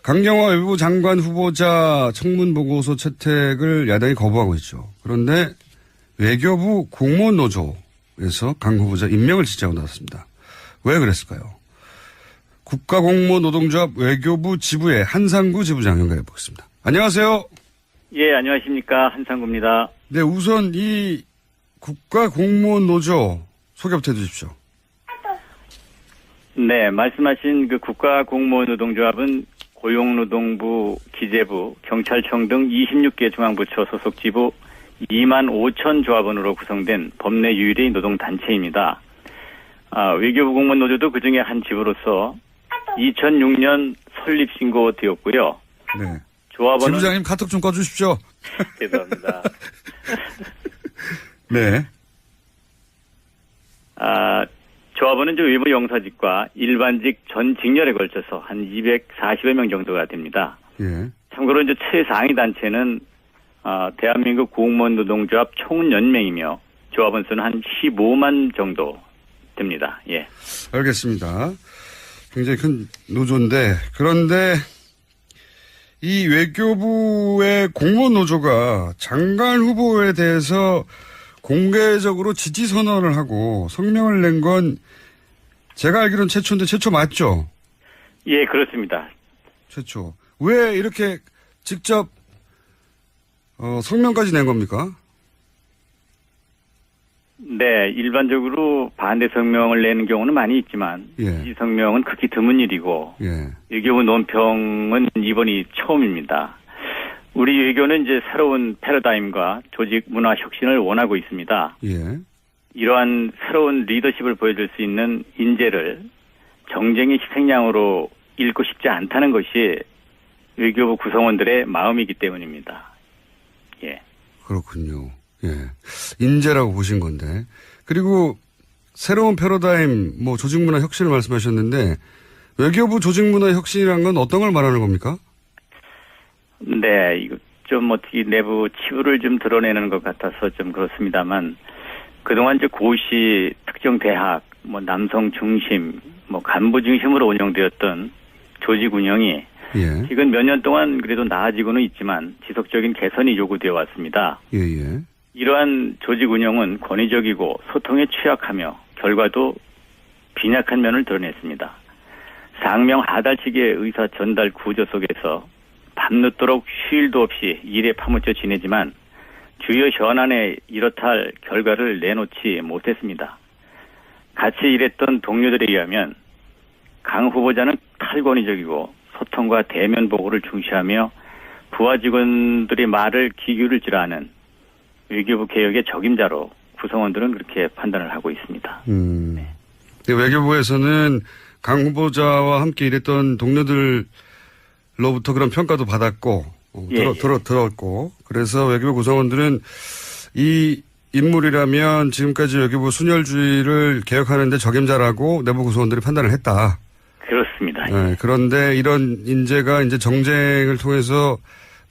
강경화 외교부 장관 후보자 청문 보고서 채택을 야당이 거부하고 있죠. 그런데 외교부 공무원 노조에서 강 후보자 임명을 지지하고 나왔습니다. 왜 그랬을까요? 국가공무원 노동조합 외교부 지부의 한상구 지부장 연결해 보겠습니다. 안녕하세요. 예, 안녕하십니까. 한상구입니다. 네, 우선 이 국가공무원 노조 소개부터 해주십시오. 네, 말씀하신 그 국가공무원 노동조합은 고용노동부, 기재부, 경찰청 등 26개 중앙부처 소속 지부 2만 5천 조합원으로 구성된 법내 유일의 노동단체입니다. 외교부 공무원 노조도 그중에 한 지부로서 2006년 설립 신고되었고요. 네. 조합원은 지부장님 카톡 좀 꺼주십시오. 죄송합니다. 네. 조합원은 외부 영사직과 일반직 전 직렬에 걸쳐서 한 240여 명 정도가 됩니다. 예. 참고로 최상위 단체는 대한민국 공무원 노동조합 총연맹이며 조합원 수는 한 15만 정도 됩니다. 예. 알겠습니다. 굉장히 큰 노조인데, 그런데 이 외교부의 공무원 노조가 장관 후보에 대해서 공개적으로 지지 선언을 하고 성명을 낸 건 제가 알기로는 최초인데 최초 맞죠? 예, 그렇습니다. 최초. 왜 이렇게 직접 성명까지 낸 겁니까? 네, 일반적으로 반대 성명을 내는 경우는 많이 있지만 지지 성명은 극히 드문 일이고 외교부 논평은 이번이 처음입니다. 우리 외교는 새로운 패러다임과 조직 문화 혁신을 원하고 있습니다. 예. 이러한 새로운 리더십을 보여줄 수 있는 인재를 정쟁의 희생양으로 잃고 싶지 않다는 것이 외교부 구성원들의 마음이기 때문입니다. 예. 그렇군요. 예. 인재라고 보신 건데. 그리고 새로운 패러다임, 조직 문화 혁신을 말씀하셨는데 외교부 조직 문화 혁신이란 건 어떤 걸 말하는 겁니까? 네, 이거 좀 어떻게 내부 치부를 좀 드러내는 것 같아서 좀 그렇습니다만, 그동안 고시 특정 대학, 남성 중심, 간부 중심으로 운영되었던 조직 운영이 지금 몇 년 동안 그래도 나아지고는 있지만 지속적인 개선이 요구되어 왔습니다. 예. 이러한 조직 운영은 권위적이고 소통에 취약하며 결과도 빈약한 면을 드러냈습니다. 상명 하달치기의 의사 전달 구조 속에서 밤늦도록 휴일도 없이 일에 파묻혀 지내지만 주요 현안에 이렇다 할 결과를 내놓지 못했습니다. 같이 일했던 동료들에 의하면 강 후보자는 탈권위적이고 소통과 대면 보고를 중시하며 부하 직원들의 말을 귀 기울이지 않은 외교부 개혁의 적임자로 구성원들은 그렇게 판단을 하고 있습니다. 네. 외교부에서는 강 후보자와 함께 일했던 동료들로부터 그런 평가도 받았고 들었고 그래서 외교부 구성원들은 이 인물이라면 지금까지 외교부 순혈주의를 개혁하는 데 적임자라고 내부 구성원들이 판단을 했다. 그렇습니다. 네, 그런데 이런 인재가 이제 정쟁을 통해서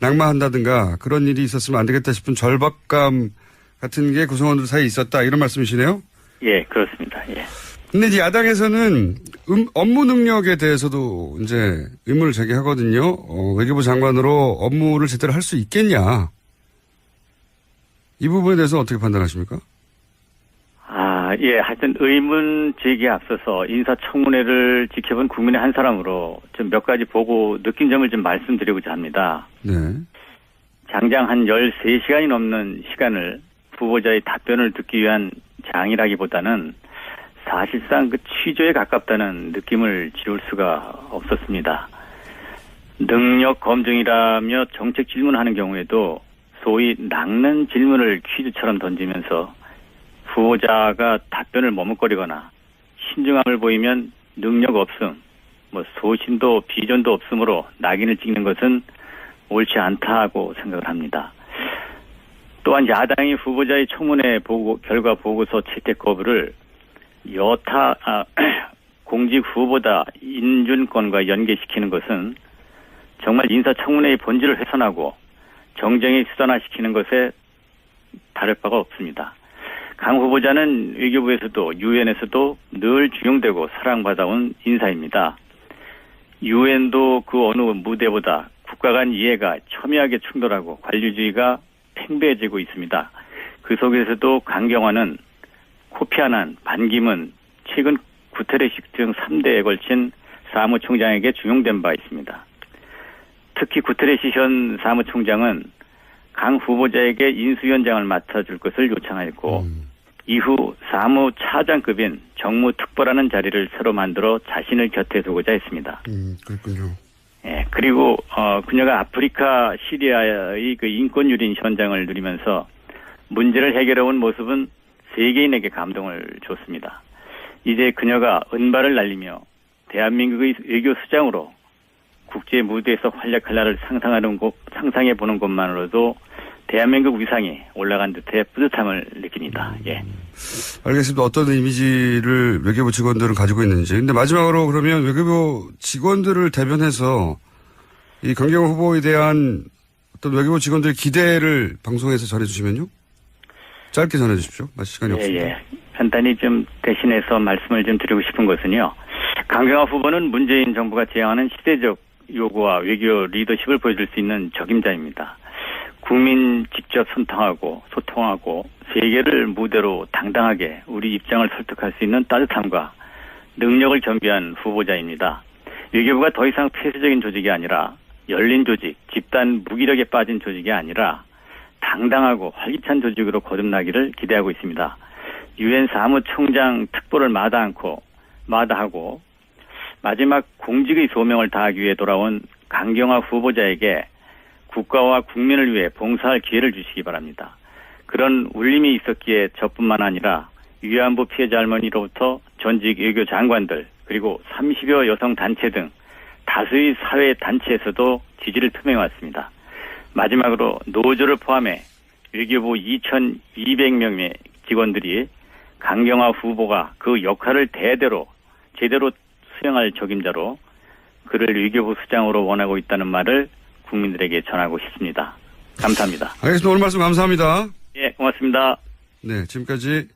낙마한다든가 그런 일이 있었으면 안 되겠다 싶은 절박감 같은 게 구성원들 사이에 있었다. 이런 말씀이시네요? 예, 그렇습니다. 예. 근데 이제 야당에서는 업무 능력에 대해서도 이제 의문을 제기하거든요. 외교부 장관으로 업무를 제대로 할 수 있겠냐. 이 부분에 대해서 어떻게 판단하십니까? 예, 하여튼 의문 제기에 앞서서 인사청문회를 지켜본 국민의 한 사람으로 좀 몇 가지 보고 느낀 점을 좀 말씀드리고자 합니다. 네. 장장 한 13시간이 넘는 시간을 후보자의 답변을 듣기 위한 장이라기보다는 사실상 취조에 가깝다는 느낌을 지울 수가 없었습니다. 능력 검증이라며 정책 질문하는 경우에도 소위 낚는 질문을 퀴즈처럼 던지면서 후보자가 답변을 머뭇거리거나 신중함을 보이면 능력 없음, 소신도 비전도 없으므로 낙인을 찍는 것은 옳지 않다고 생각을 합니다. 또한 야당이 후보자의 청문회 결과 보고서 채택 거부를 여타 공직 후보자 인준권과 연계시키는 것은 정말 인사청문회의 본질을 훼손하고 정쟁의 수단화시키는 것에 다를 바가 없습니다. 강 후보자는 외교부에서도 유엔에서도 늘 중용되고 사랑받아온 인사입니다. 유엔도 그 어느 무대보다 국가 간 이해가 첨예하게 충돌하고 관료주의가 팽배해지고 있습니다. 그 속에서도 강경화는 코피 아난, 반기문, 최근 구테레시 등 3대에 걸친 사무총장에게 중용된 바 있습니다. 특히 구테레시 현 사무총장은 강 후보자에게 인수위원장을 맡아줄 것을 요청하였고 이후 사무차장급인 정무특보라는 자리를 새로 만들어 자신을 곁에 두고자 했습니다. 그렇군요. 예, 그리고 그녀가 아프리카 시리아의 그 인권유린 현장을 누리면서 문제를 해결해온 모습은 세계인에게 감동을 줬습니다. 이제 그녀가 은발을 날리며 대한민국의 외교 수장으로 국제 무대에서 활약할 날을 상상해 보는 것만으로도 대한민국 위상이 올라간 듯해 뿌듯함을 느낍니다. 예. 알겠습니다. 어떤 이미지를 외교부 직원들은 가지고 있는지. 근데 마지막으로 그러면 외교부 직원들을 대변해서 이 강경화 후보에 대한 어떤 외교부 직원들의 기대를 방송에서 전해주시면요. 짧게 전해주십시오. 시간이 없습니다. 예. 간단히 좀 대신해서 말씀을 좀 드리고 싶은 것은요. 강경화 후보는 문재인 정부가 지향하는 시대적 요구와 외교 리더십을 보여줄 수 있는 적임자입니다. 국민 직접 소통하고 세계를 무대로 당당하게 우리 입장을 설득할 수 있는 따뜻함과 능력을 겸비한 후보자입니다. 외교부가 더 이상 폐쇄적인 조직이 아니라 열린 조직, 집단 무기력에 빠진 조직이 아니라 당당하고 활기찬 조직으로 거듭나기를 기대하고 있습니다. 유엔 사무총장 특보를 마다하고 마지막 공직의 소명을 다하기 위해 돌아온 강경화 후보자에게 국가와 국민을 위해 봉사할 기회를 주시기 바랍니다. 그런 울림이 있었기에 저뿐만 아니라 위안부 피해자 할머니로부터 전직 외교 장관들 그리고 30여 여성 단체 등 다수의 사회 단체에서도 지지를 표명해왔습니다. 마지막으로 노조를 포함해 외교부 2,200명의 직원들이 강경화 후보가 그 역할을 제대로 수행할 적임자로 그를 외교부 수장으로 원하고 있다는 말을 국민들에게 전하고 싶습니다. 감사합니다. 알겠습니다. 오늘 말씀 감사합니다. 예, 고맙습니다. 네, 지금까지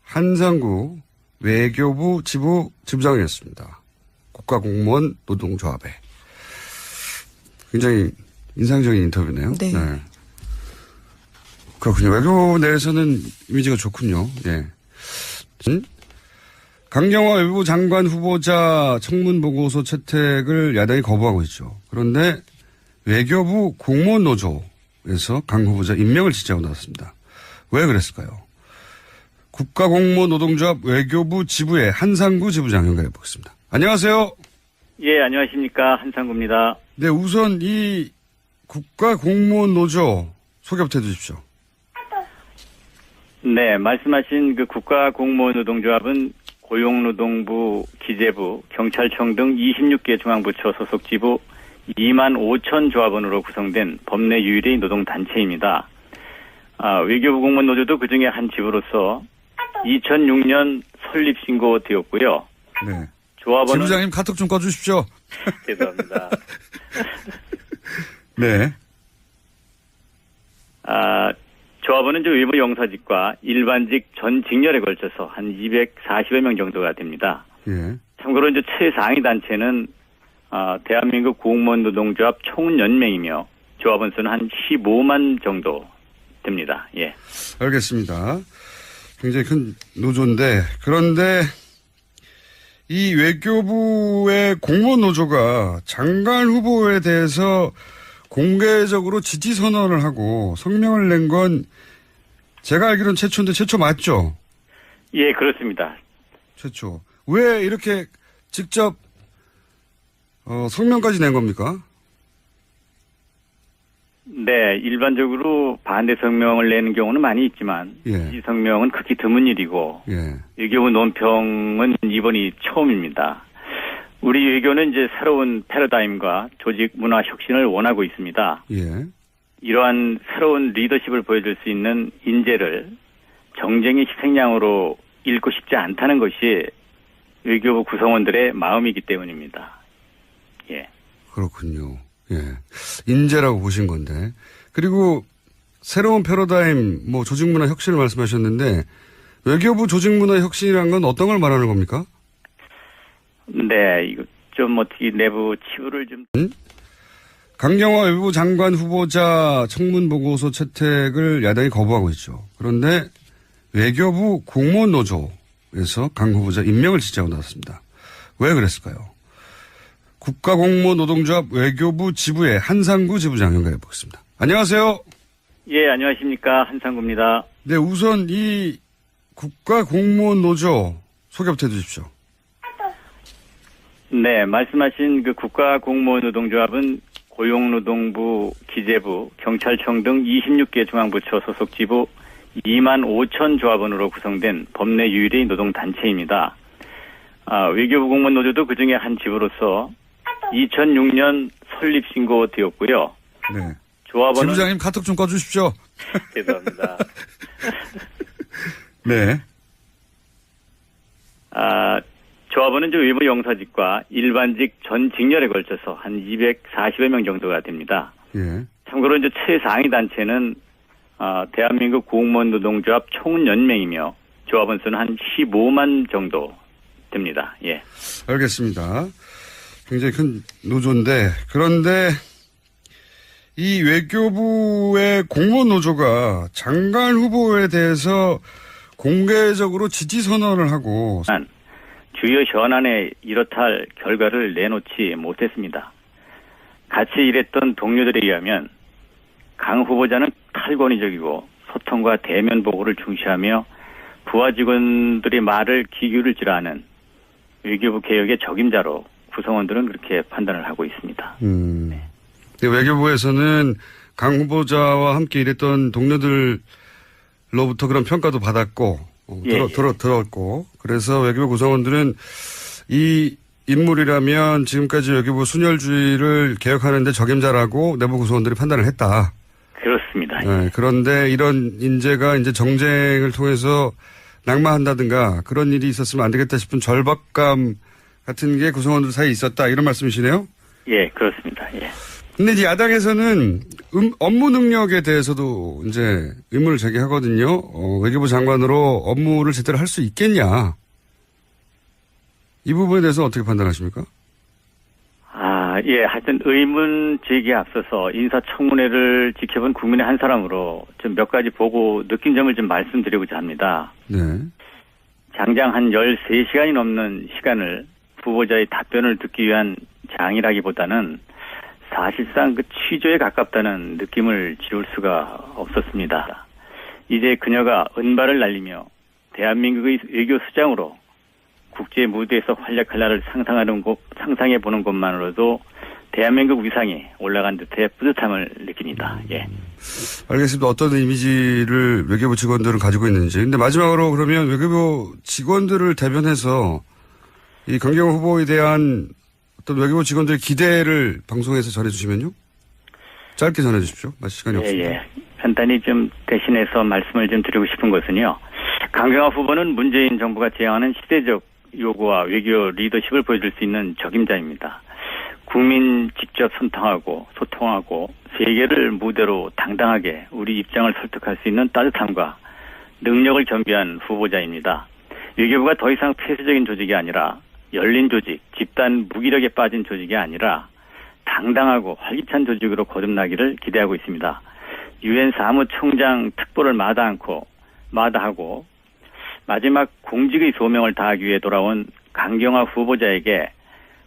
한상구 외교부 지부장이었습니다. 국가공무원 노동조합회. 굉장히 인상적인 인터뷰네요. 네. 그렇군요. 외교 내에서는 이미지가 좋군요. 예. 강경화 외교부 장관 후보자 청문 보고서 채택을 야당이 거부하고 있죠. 그런데 외교부 공무원 노조에서 강 후보자 임명을 지지하고 나왔습니다. 왜 그랬을까요? 국가공무원 노동조합 외교부 지부의 한상구 지부장 연결해 보겠습니다. 안녕하세요. 예, 안녕하십니까. 한상구입니다. 네, 우선 이 국가공무원 노조 소개부터 해주십시오. 네, 말씀하신 그 국가공무원 노동조합은 고용노동부, 기재부, 경찰청 등 26개 중앙부처 소속 지부 2만 5천 조합원으로 구성된 법내 유일의 노동단체입니다. 외교부 공무원 노조도 그중에 한 지부로서 2006년 설립 신고되었고요. 네. 조합원은 지부장님 카톡 좀 꺼주십시오. 죄송합니다. 네. 조합원은 외부 영사직과 일반직 전 직렬에 걸쳐서 한 240여 명 정도가 됩니다. 예. 참고로 최상위 단체는 대한민국 공무원 노동조합 총연맹이며 조합원 수는 한 15만 정도 됩니다. 예. 알겠습니다. 굉장히 큰 노조인데, 그런데 이 외교부의 공무원 노조가 장관 후보에 대해서 공개적으로 지지 선언을 하고 성명을 낸 건 제가 알기로는 최초인데 최초 맞죠? 예, 그렇습니다. 최초. 왜 이렇게 직접 성명까지 낸 겁니까? 네, 일반적으로 반대 성명을 내는 경우는 많이 있지만 지지 성명은 극히 드문 일이고 외교부 논평은 이번이 처음입니다. 우리 외교는 새로운 패러다임과 조직 문화 혁신을 원하고 있습니다. 예. 이러한 새로운 리더십을 보여줄 수 있는 인재를 정쟁의 희생양으로 잃고 싶지 않다는 것이 외교부 구성원들의 마음이기 때문입니다. 예. 그렇군요. 예. 인재라고 보신 건데. 그리고 새로운 패러다임, 조직 문화 혁신을 말씀하셨는데 외교부 조직 문화 혁신이란 건 어떤 걸 말하는 겁니까? 네, 이거 좀 어떻게 내부 치부를 좀. 강경화 외교부 장관 후보자 청문 보고서 채택을 야당이 거부하고 있죠. 그런데 외교부 공무원 노조에서 강 후보자 임명을 지지하고 나왔습니다. 왜 그랬을까요? 국가공무원노동조합 외교부 지부의 한상구 지부장 연결해 보겠습니다. 안녕하세요. 예, 안녕하십니까. 한상구입니다. 네, 우선 이 국가공무원 노조 소개부터 해주십시오. 네, 말씀하신 그 국가공무원노동조합은 고용노동부, 기재부, 경찰청 등 26개 중앙부처 소속 지부 2만 5천 조합원으로 구성된 법내 유일의 노동단체입니다. 외교부 공무원노조도 그중에 한 지부로서 2006년 설립 신고되었고요. 네. 조합원은 지부장님 카톡 좀 꺼주십시오. 죄송합니다. 네. 조합원은 의무 영사직과 일반직 전 직렬에 걸쳐서 한 240여 명 정도가 됩니다. 예. 참고로 이제 최상위 단체는 대한민국 공무원 노동조합 총연맹이며 조합원 수는 한 15만 정도 됩니다. 예. 알겠습니다. 굉장히 큰 노조인데, 그런데 이 외교부의 공무원 노조가 장관 후보에 대해서 공개적으로 지지 선언을 하고 주요 현안에 이렇다 할 결과를 내놓지 못했습니다. 같이 일했던 동료들에 의하면 강 후보자는 탈권위적이고 소통과 대면 보고를 중시하며 부하 직원들의 말을 귀 기울이지 않은 외교부 개혁의 적임자로 구성원들은 그렇게 판단을 하고 있습니다. 네. 외교부에서는 강 후보자와 함께 일했던 동료들로부터 그런 평가도 받았고 들었고 그래서 외교부 구성원들은 이 인물이라면 지금까지 외교부 순혈주의를 개혁하는데 적임자라고 내부 구성원들이 판단을 했다. 그렇습니다. 네, 그런데 이런 인재가 이제 정쟁을 통해서 낙마한다든가 그런 일이 있었으면 안 되겠다 싶은 절박감 같은 게 구성원들 사이에 있었다 이런 말씀이시네요? 예, 그렇습니다. 예. 근데 이제 야당에서는 업무 능력에 대해서도 이제 의문을 제기하거든요. 외교부 장관으로 업무를 제대로 할 수 있겠냐. 이 부분에 대해서 어떻게 판단하십니까? 예. 하여튼 의문 제기에 앞서서 인사청문회를 지켜본 국민의 한 사람으로 좀 몇 가지 보고 느낀 점을 좀 말씀드리고자 합니다. 네. 장장 한 13시간이 넘는 시간을 후보자의 답변을 듣기 위한 장이라기보다는 사실상 그 취조에 가깝다는 느낌을 지울 수가 없었습니다. 이제 그녀가 은발을 날리며 대한민국의 외교 수장으로 국제 무대에서 활약할 날을 상상해 보는 것만으로도 대한민국 위상이 올라간 듯해 뿌듯함을 느낍니다. 예. 알겠습니다. 어떤 이미지를 외교부 직원들은 가지고 있는지. 근데 마지막으로 그러면 외교부 직원들을 대변해서 이 강경화 후보에 대한 어떤 외교부 직원들의 기대를 방송에서 전해주시면요. 짧게 전해주십시오. 시간이 없습니다. 예. 간단히 좀 대신해서 말씀을 좀 드리고 싶은 것은요. 강경화 후보는 문재인 정부가 지향하는 시대적 요구와 외교 리더십을 보여줄 수 있는 적임자입니다. 국민 직접 소통하고 세계를 무대로 당당하게 우리 입장을 설득할 수 있는 따뜻함과 능력을 겸비한 후보자입니다. 외교부가 더 이상 폐쇄적인 조직이 아니라 열린 조직, 집단 무기력에 빠진 조직이 아니라 당당하고 활기찬 조직으로 거듭나기를 기대하고 있습니다. 유엔 사무총장 특보를 마다하고 마지막 공직의 소명을 다하기 위해 돌아온 강경화 후보자에게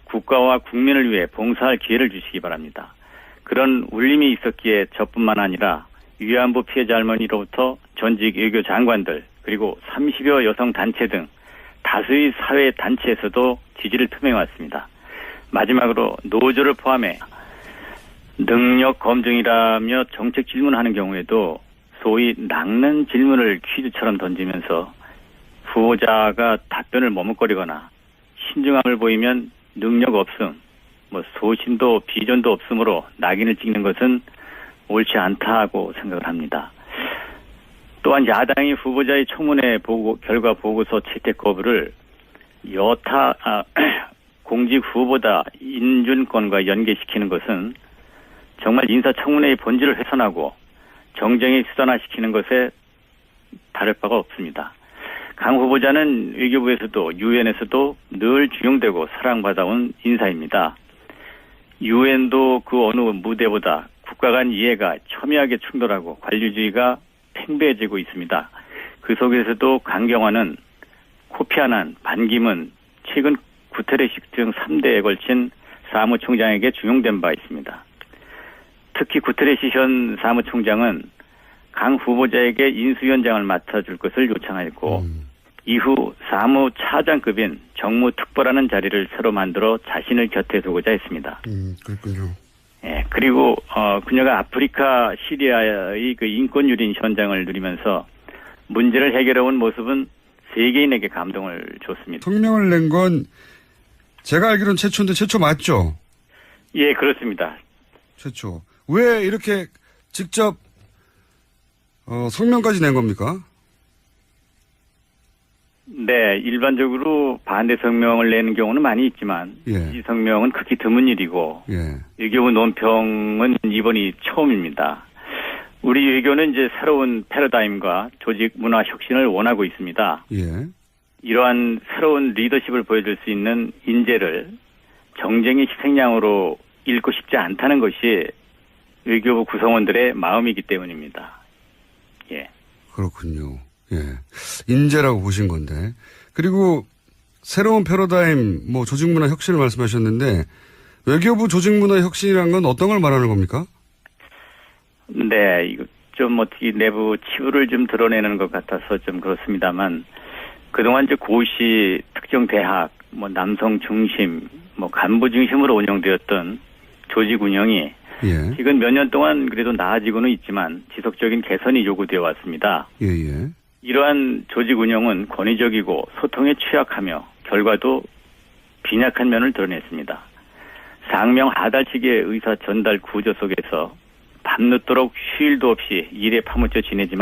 국가와 국민을 위해 봉사할 기회를 주시기 바랍니다. 그런 울림이 있었기에 저뿐만 아니라 위안부 피해자 할머니로부터 전직 외교 장관들 그리고 30여 여성 단체 등 다수의 사회 단체에서도 지지를 표명해왔습니다. 마지막으로 노조를 포함해 능력 검증이라며 정책 질문하는 경우에도 소위 낚는 질문을 퀴즈처럼 던지면서 후보자가 답변을 머뭇거리거나 신중함을 보이면 능력 없음, 소신도 비전도 없으므로 낙인을 찍는 것은 옳지 않다고 생각을 합니다. 또한 야당이 후보자의 청문회 결과 보고서 채택 거부를 여타 공직 후보자 인준권과 연계시키는 것은 정말 인사청문회의 본질을 훼손하고 정쟁에 수단화시키는 것에 다를 바가 없습니다. 강 후보자는 외교부에서도 유엔에서도 늘 중용되고 사랑받아온 인사입니다. 유엔도 그 어느 무대보다 국가 간 이해가 첨예하게 충돌하고 관료주의가 팽배해지고 있습니다. 그 속에서도 강경화는 코피 아난, 반기문, 최근 구테레시 등 3대에 걸친 사무총장에게 중용된 바 있습니다. 특히 구테레시 현 사무총장은 강 후보자에게 인수위원장을 맡아줄 것을 요청하였고 이후 사무차장급인 정무특보라는 자리를 새로 만들어 자신을 곁에 두고자 했습니다. 그렇군요. 예, 그리고 그녀가 아프리카 시리아의 그 인권 유린 현장을 누리면서 문제를 해결해온 모습은 세계인에게 감동을 줬습니다. 성명을 낸 건 제가 알기로는 최초인데 최초 맞죠? 예, 그렇습니다. 최초. 왜 이렇게 직접 성명까지 낸 겁니까? 네, 일반적으로 반대 성명을 내는 경우는 많이 있지만 예. 이 성명은 극히 드문 일이고 예. 외교부 논평은 이번이 처음입니다. 우리 외교는 이제 새로운 패러다임과 조직 문화 혁신을 원하고 있습니다. 예. 이러한 새로운 리더십을 보여줄 수 있는 인재를 정쟁의 희생양으로 잃고 싶지 않다는 것이 외교부 구성원들의 마음이기 때문입니다. 예. 그렇군요. 예. 인재라고 보신 건데. 그리고 새로운 패러다임, 조직문화 혁신을 말씀하셨는데 외교부 조직문화 혁신이란 건 어떤 걸 말하는 겁니까? 네, 이거 좀 어떻게 내부 치부를 좀 드러내는 것 같아서 좀 그렇습니다만 그동안 이제 고시 특정 대학, 남성 중심, 간부 중심으로 운영되었던 조직 운영이 예. 지금 몇 년 동안 그래도 나아지고는 있지만 지속적인 개선이 요구되어 왔습니다. 예. 이러한 조직 운영은 권위적이고 소통에 취약하며 결과도 빈약한 면을 드러냈습니다. 상명하달치기의 의사 전달 구조 속에서 밤늦도록 휴일도 없이 일에 파묻혀 지내지만